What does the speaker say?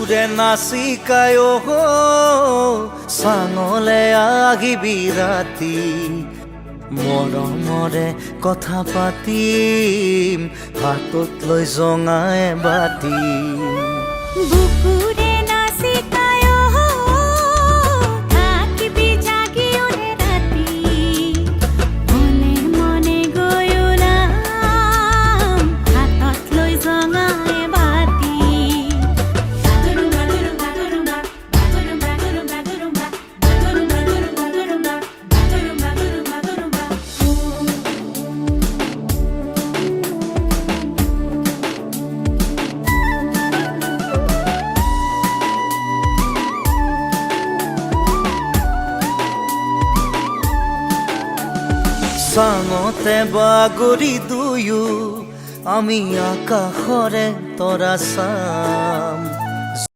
বুকুৰে নাচিকায় চাঙলে আহিবি ৰাতি মৰমৰে কথা পাতিম হাতত লৈ জঙাই বাতি বুকুৰে নাচিকায় থাকিবি জাগি ওৰে ৰাতি মনে মনে গৈ ওলাম হাতত লৈ জঙাই বাতি চাঙতে বাগৰি দুয়ো আমি আকাশৰে তৰা চাম